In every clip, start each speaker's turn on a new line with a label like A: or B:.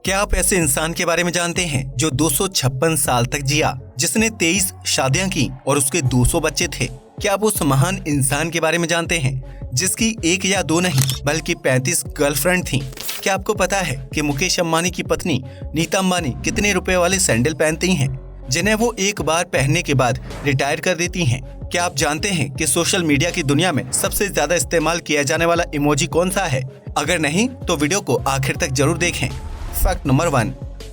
A: क्या आप ऐसे इंसान के बारे में जानते हैं जो 256 साल तक जिया, जिसने 23 शादियां की और उसके 200 बच्चे थे? क्या आप उस महान इंसान के बारे में जानते हैं जिसकी एक या दो नहीं बल्कि 35 गर्लफ्रेंड थीं? क्या आपको पता है कि मुकेश अंबानी की पत्नी नीता अंबानी कितने रुपए वाले सैंडल पहनती हैं, जिन्हें वो एक बार पहनने के बाद रिटायर कर देती हैं? क्या आप जानते हैं कि सोशल मीडिया की दुनिया में सबसे ज्यादा इस्तेमाल किया जाने वाला इमोजी कौन सा है? अगर नहीं तो वीडियो को आखिर तक जरूर देखें। फैक्ट नंबर 1,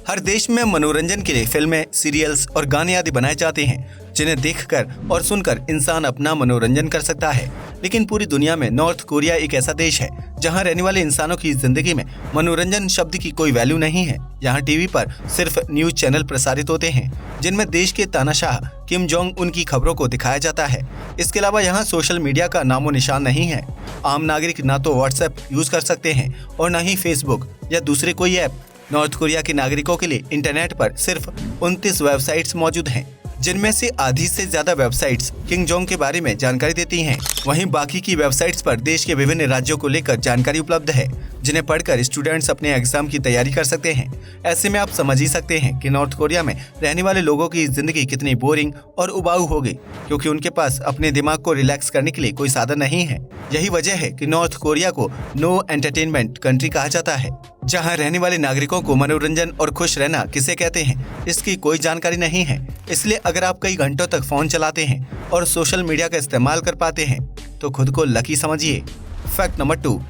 A: हर देश में मनोरंजन के लिए फिल्में, सीरियल्स और गाने आदि बनाए जाते हैं जिन्हें देखकर और सुनकर इंसान अपना मनोरंजन कर सकता है। लेकिन पूरी दुनिया में नॉर्थ कोरिया एक ऐसा देश है जहां रहने वाले इंसानों की जिंदगी में मनोरंजन शब्द की कोई वैल्यू नहीं है। यहाँ टीवी पर सिर्फ न्यूज चैनल प्रसारित होते हैं जिनमें देश के तानाशाह किम जोंग उन की खबरों को दिखाया जाता है। इसके अलावा यहाँ सोशल मीडिया का नामो निशान नहीं है। आम नागरिक ना तो व्हाट्सएप यूज कर सकते हैं और न ही फेसबुक या दूसरे कोई ऐप। नॉर्थ कोरिया के नागरिकों के लिए इंटरनेट पर सिर्फ 29 वेबसाइट्स मौजूद हैं, जिनमें से आधी से ज्यादा वेबसाइट्स किम जोंग के बारे में जानकारी देती हैं। वहीं बाकी की वेबसाइट्स पर देश के विभिन्न राज्यों को लेकर जानकारी उपलब्ध है, जिन्हें पढ़कर स्टूडेंट्स अपने एग्जाम की तैयारी कर सकते हैं। ऐसे में आप समझ ही सकते हैं कि नॉर्थ कोरिया में रहने वाले लोगों की जिंदगी कितनी बोरिंग और उबाऊ होगी, क्योंकि उनके पास अपने दिमाग को रिलैक्स करने के लिए कोई साधन नहीं है। यही वजह है कि नॉर्थ कोरिया को नो एंटरटेनमेंट कंट्री कहा जाता है। जहां रहने वाले नागरिकों को मनोरंजन और खुश रहना किसे कहते हैं, इसकी कोई जानकारी नहीं है। इसलिए अगर आप कई घंटों तक फोन चलाते हैं और सोशल मीडिया का इस्तेमाल कर पाते हैं तो खुद को लकी समझिए। फैक्ट नंबर 2,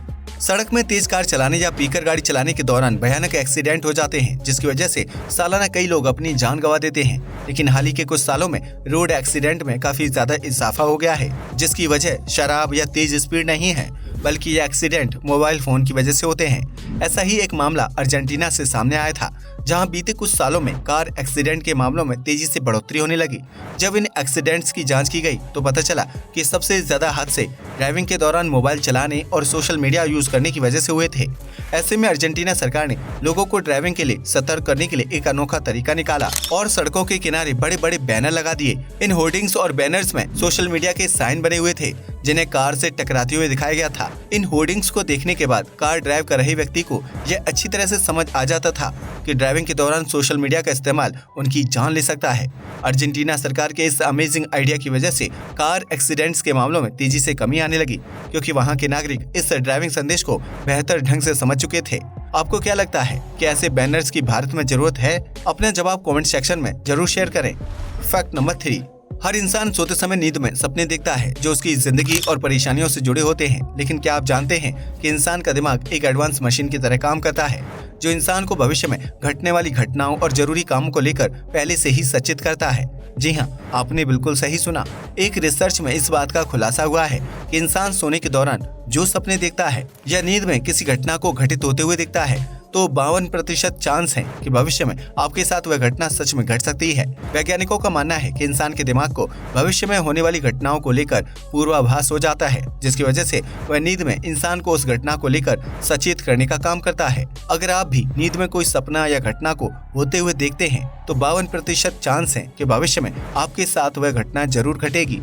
A: सड़क में तेज कार चलाने या पीकर गाड़ी चलाने के दौरान भयानक एक्सीडेंट हो जाते हैं, जिसकी वजह से सालाना कई लोग अपनी जान गंवा देते हैं। लेकिन हाल ही के कुछ सालों में रोड एक्सीडेंट में काफी ज्यादा इजाफा हो गया है, जिसकी वजह शराब या तेज स्पीड नहीं है, बल्कि ये एक्सीडेंट मोबाइल फोन की वजह से होते हैं। ऐसा ही एक मामला अर्जेंटीना से सामने आया था, जहां बीते कुछ सालों में कार एक्सीडेंट के मामलों में तेजी से बढ़ोतरी होने लगी। जब इन एक्सीडेंट्स की जांच की गई तो पता चला कि सबसे ज्यादा हादसे ड्राइविंग के दौरान मोबाइल चलाने और सोशल मीडिया यूज करने की वजह से हुए थे। ऐसे में अर्जेंटीना सरकार ने लोगों को ड्राइविंग के लिए सतर्क करने के लिए एक अनोखा तरीका निकाला और सड़कों के किनारे बड़े बड़े बैनर लगा दिए। इन होर्डिंग्स और बैनर्स में सोशल मीडिया के साइन बने हुए थे, जिन्हें कार से टकराते हुए दिखाया गया था। इन होर्डिंग्स को देखने के बाद कार ड्राइव कर रहे व्यक्ति को यह अच्छी तरह से समझ आ जाता था कि ड्राइविंग के दौरान सोशल मीडिया का इस्तेमाल उनकी जान ले सकता है। अर्जेंटीना सरकार के इस अमेजिंग आइडिया की वजह से कार एक्सीडेंट्स के मामलों में तेजी से कमी आने लगी, क्योंकि वहां के नागरिक इस ड्राइविंग संदेश को बेहतर ढंग से समझ चुके थे। आपको क्या लगता है कि ऐसे बैनर्स की भारत में जरूरत है? अपना जवाब कमेंट सेक्शन में जरूर शेयर करें। फैक्ट नंबर 3, हर इंसान सोते समय नींद में सपने देखता है जो उसकी जिंदगी और परेशानियों से जुड़े होते हैं। लेकिन क्या आप जानते हैं कि इंसान का दिमाग एक एडवांस मशीन की तरह काम करता है, जो इंसान को भविष्य में घटने वाली घटनाओं और जरूरी कामों को लेकर पहले से ही सचेत करता है? जी हाँ, आपने बिल्कुल सही सुना। एक रिसर्च में इस बात का खुलासा हुआ है कि इंसान सोने के दौरान जो सपने देखता है या नींद में किसी घटना को घटित होते हुए देखता है, तो 52% चांस है कि भविष्य में आपके साथ वह घटना सच में घट सकती है। वैज्ञानिकों का मानना है कि इंसान के दिमाग को भविष्य में होने वाली घटनाओं को लेकर पूर्वाभास हो जाता है, जिसकी वजह से वह नींद में इंसान को उस घटना को लेकर सचेत करने का काम करता है। अगर आप भी नींद में कोई सपना या घटना को होते हुए देखते हैं तो 52% चांस है कि भविष्य में आपके साथ वह घटना जरूर घटेगी।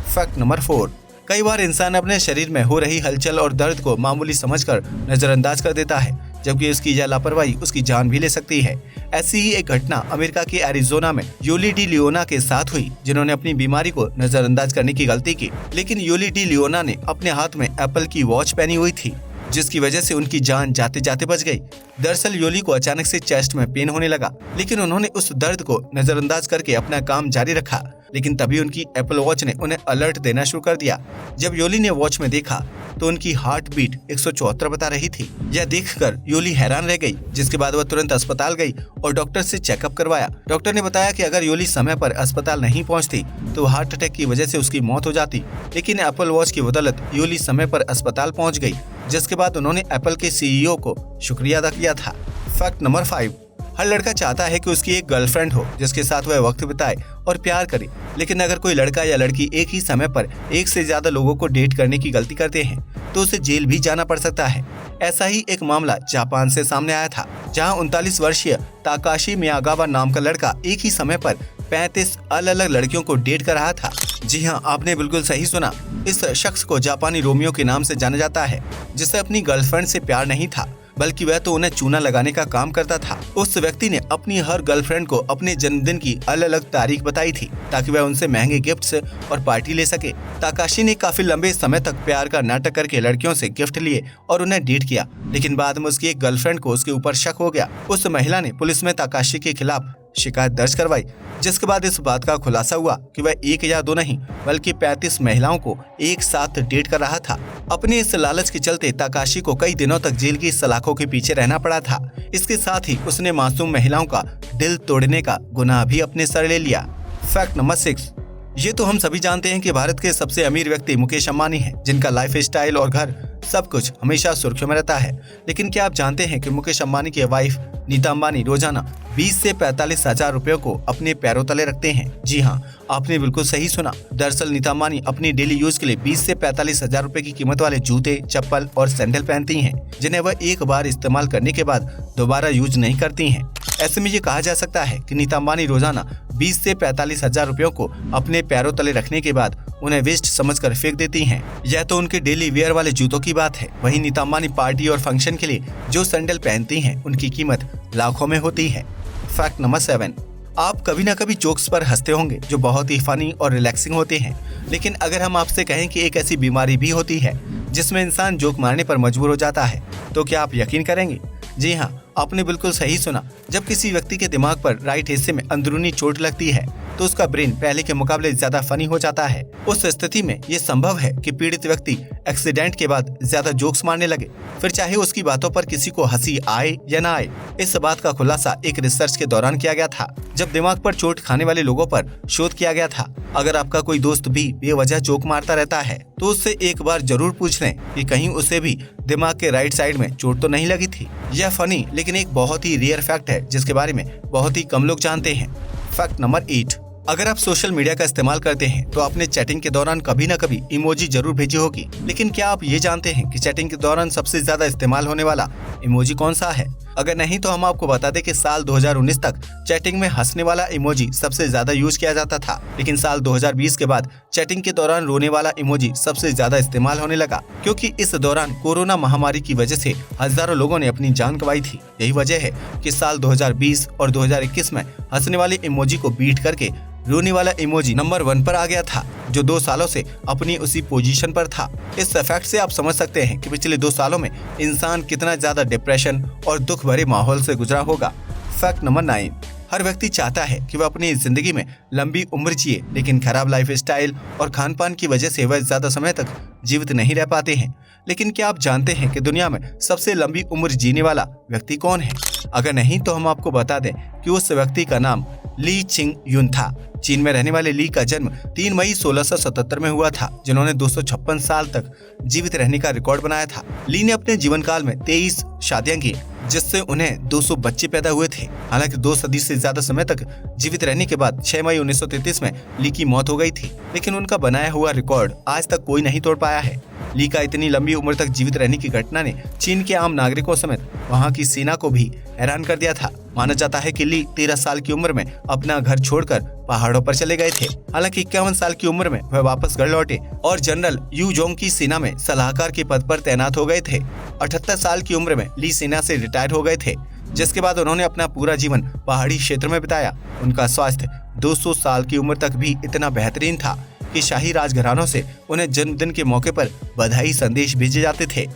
A: फैक्ट नंबर 4, कई बार इंसान अपने शरीर में हो रही हलचल और दर्द को मामूली समझकर नजरअंदाज कर देता है, जबकि उसकी यह लापरवाही उसकी जान भी ले सकती है। ऐसी ही एक घटना अमेरिका के एरिजोना में यूली डी लियोना के साथ हुई, जिन्होंने अपनी बीमारी को नजरअंदाज करने की गलती की। लेकिन यूली डी लियोना ने अपने हाथ में एप्पल की वॉच पहनी हुई थी, जिसकी वजह से उनकी जान जाते जाते बच गई। दरअसल यूली को अचानक से चेस्ट में पेन होने लगा, लेकिन उन्होंने उस दर्द को नजरअंदाज करके अपना काम जारी रखा। लेकिन तभी उनकी एप्पल वॉच ने उन्हें अलर्ट देना शुरू कर दिया। जब यूली ने वॉच में देखा तो उनकी हार्ट बीट 174 बता रही थी। यह देखकर यूली हैरान रह गई, जिसके बाद वह तुरंत अस्पताल गई और डॉक्टर से चेकअप करवाया। डॉक्टर ने बताया कि अगर यूली समय पर अस्पताल नहीं पहुंचती तो हार्ट अटैक की वजह से उसकी मौत हो जाती। लेकिन एप्पल वॉच की बदौलत यूली समय पर अस्पताल पहुंच गई, जिसके बाद उन्होंने एप्पल के CEO को शुक्रिया अदा किया था। फैक्ट नंबर 5, हर लड़का चाहता है कि उसकी एक गर्लफ्रेंड हो जिसके साथ वह वक्त बिताए और प्यार करे। लेकिन अगर कोई लड़का या लड़की एक ही समय पर एक से ज्यादा लोगों को डेट करने की गलती करते हैं तो उसे जेल भी जाना पड़ सकता है। ऐसा ही एक मामला जापान से सामने आया था, जहां 39 वर्षीय ताकाशी मियागावा नाम का लड़का एक ही समय पर 35 अलग अलग लड़कियों को डेट कर रहा था। जी हाँ, आपने बिल्कुल सही सुना। इस शख्स को जापानी रोमियो के नाम से जाना जाता है, जिसे अपनी गर्लफ्रेंड से प्यार नहीं था। बल्कि वह तो उन्हें चूना लगाने का काम करता था। उस व्यक्ति ने अपनी हर गर्लफ्रेंड को अपने जन्मदिन की अलग अलग तारीख बताई थी ताकि वह उनसे महंगे गिफ्ट्स और पार्टी ले सके। ताकाशी ने काफी लंबे समय तक प्यार का नाटक करके लड़कियों से गिफ्ट लिए और उन्हें डेट किया, लेकिन बाद में उसकी एक गर्लफ्रेंड को उसके ऊपर शक हो गया। उस महिला ने पुलिस में ताकाशी के खिलाफ शिकायत दर्ज करवाई, जिसके बाद इस बात का खुलासा हुआ कि वह एक या दो नहीं बल्कि 35 महिलाओं को एक साथ डेट कर रहा था। अपने इस लालच के चलते ताकाशी को कई दिनों तक जेल की सलाखों के पीछे रहना पड़ा था। इसके साथ ही उसने मासूम महिलाओं का दिल तोड़ने का गुनाह भी अपने सर ले लिया। Fact number 6। ये तो हम सभी जानते हैं कि भारत के सबसे अमीर व्यक्ति मुकेश अंबानी हैं, जिनका लाइफ स्टाइल और घर सब कुछ हमेशा सुर्खियों में रहता है। लेकिन क्या आप जानते हैं कि मुकेश अंबानी की वाइफ नीता अंबानी रोजाना 20 से 45 हजार रुपयों को अपने पैरों तले रखते हैं? जी हाँ, आपने बिल्कुल सही सुना। दरअसल नीता अंबानी अपनी डेली यूज के लिए 20 से 45 हजार रुपए की कीमत वाले जूते, चप्पल और सैंडल पहनती हैं, जिन्हें वह एक बार इस्तेमाल करने के बाद दोबारा यूज नहीं करती हैं। ऐसे में ये कहा जा सकता है कि नीता अंबानी रोजाना 20 से 45 हजार रुपयों को अपने पैरों तले रखने के बाद उन्हें वेस्ट समझकर फेंक देती हैं। यह तो उनके डेली वेयर वाले जूतों की बात है। वहीं नीता अंबानी पार्टी और फंक्शन के लिए जो सैंडल पहनती हैं, उनकी कीमत लाखों में होती है। Fact number 7। आप कभी ना कभी जोक्स पर हंसते होंगे जो बहुत ही फनी और रिलैक्सिंग होते हैं, लेकिन अगर हम आपसे कहें कि एक ऐसी बीमारी भी होती है जिसमें इंसान जोक मारने पर मजबूर हो जाता है, तो क्या आप यकीन करेंगे? जी हाँ, आपने बिल्कुल सही सुना। जब किसी व्यक्ति के दिमाग पर राइट हिस्से में अंदरूनी चोट लगती है तो उसका ब्रेन पहले के मुकाबले ज्यादा फनी हो जाता है। उस स्थिति में ये संभव है कि पीड़ित व्यक्ति एक्सीडेंट के बाद ज्यादा जोक्स मारने लगे, फिर चाहे उसकी बातों पर किसी को हंसी आए या ना आए। इस बात का खुलासा एक रिसर्च के दौरान किया गया था, जब दिमाग पर चोट खाने वाले लोगों पर शोध किया गया था। अगर आपका कोई दोस्त भी बेवजह जोक मारता रहता है तो उससे एक बार जरूर पूछ लें कि कहीं उसे भी दिमाग के राइट साइड में चोट तो नहीं लगी थी। यह फनी लेकिन एक बहुत ही रेयर फैक्ट है जिसके बारे में बहुत ही कम लोग जानते हैं। Fact number 8। अगर आप सोशल मीडिया का इस्तेमाल करते हैं तो आपने चैटिंग के दौरान कभी न कभी इमोजी जरूर भेजी होगी, लेकिन क्या आप ये जानते हैं कि चैटिंग के दौरान सबसे ज्यादा इस्तेमाल होने वाला इमोजी कौन सा है? अगर नहीं तो हम आपको बता दें कि साल 2019 तक चैटिंग में हंसने वाला इमोजी सबसे ज्यादा यूज किया जाता था, लेकिन साल 2020 के बाद चैटिंग के दौरान रोने वाला इमोजी सबसे ज्यादा इस्तेमाल होने लगा, क्योंकि इस दौरान कोरोना महामारी की वजह से हजारों लोगों ने अपनी जान गंवाई थी। यही वजह है कि साल 2020 और 2021 में हंसने वाले इमोजी को बीट करके रोने वाला इमोजी नंबर 1 पर आ गया था, जो 2 सालों से अपनी उसी पोजीशन पर था। इस फैक्ट से आप समझ सकते हैं कि पिछले 2 सालों में इंसान कितना ज्यादा डिप्रेशन और दुख भरे माहौल से गुजरा होगा। Fact number 9। हर व्यक्ति चाहता है कि वह अपनी जिंदगी में लंबी उम्र जिए, लेकिन खराब लाइफ स्टाइल और खान पान की वजह से वह ज्यादा समय तक जीवित नहीं रह पाते हैं। लेकिन क्या आप जानते हैं कि दुनिया में सबसे लंबी उम्र जीने वाला व्यक्ति कौन है? अगर नहीं तो हम आपको बता दें कि उस व्यक्ति का नाम ली चिंग युन था। चीन में रहने वाले ली का जन्म 3 मई 1677 में हुआ था, जिन्होंने 256 साल तक जीवित रहने का रिकॉर्ड बनाया था। ली ने अपने जीवन काल में 23 शादियां की, जिससे उन्हें 200 बच्चे पैदा हुए थे। हालांकि 2 सदी से ज्यादा समय तक जीवित रहने के बाद 6 मई 1933 में ली की मौत हो गई थी, लेकिन उनका बनाया हुआ रिकॉर्ड आज तक कोई नहीं तोड़ पाया है। ली का इतनी लंबी उम्र तक जीवित रहने की घटना ने चीन के आम नागरिकों समेत वहां की सेना को भी हैरान कर दिया था। माना जाता है कि ली 13 साल की उम्र में अपना घर छोड़कर पहाड़ों पर चले गए थे। हालांकि 51 साल की उम्र में वह वापस घर लौटे और जनरल यू जोंग की सेना में सलाहकार के पद पर तैनात हो गए थे। 78 साल की उम्र में ली सेना से रिटायर हो गए थे, जिसके बाद उन्होंने अपना पूरा जीवन पहाड़ी क्षेत्र में बिताया। उनका स्वास्थ्य 200 साल की उम्र तक भी इतना बेहतरीन था कि शाही राजघरानों से उन्हें जन्मदिन के मौके पर बधाई संदेश भेजे जाते थे।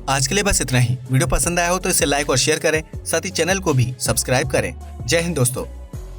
A: आज के लिए बस इतना ही। वीडियो पसंद आया हो तो इसे लाइक और शेयर करें, साथ ही चैनल को भी सब्सक्राइब करें। जय हिंद दोस्तों।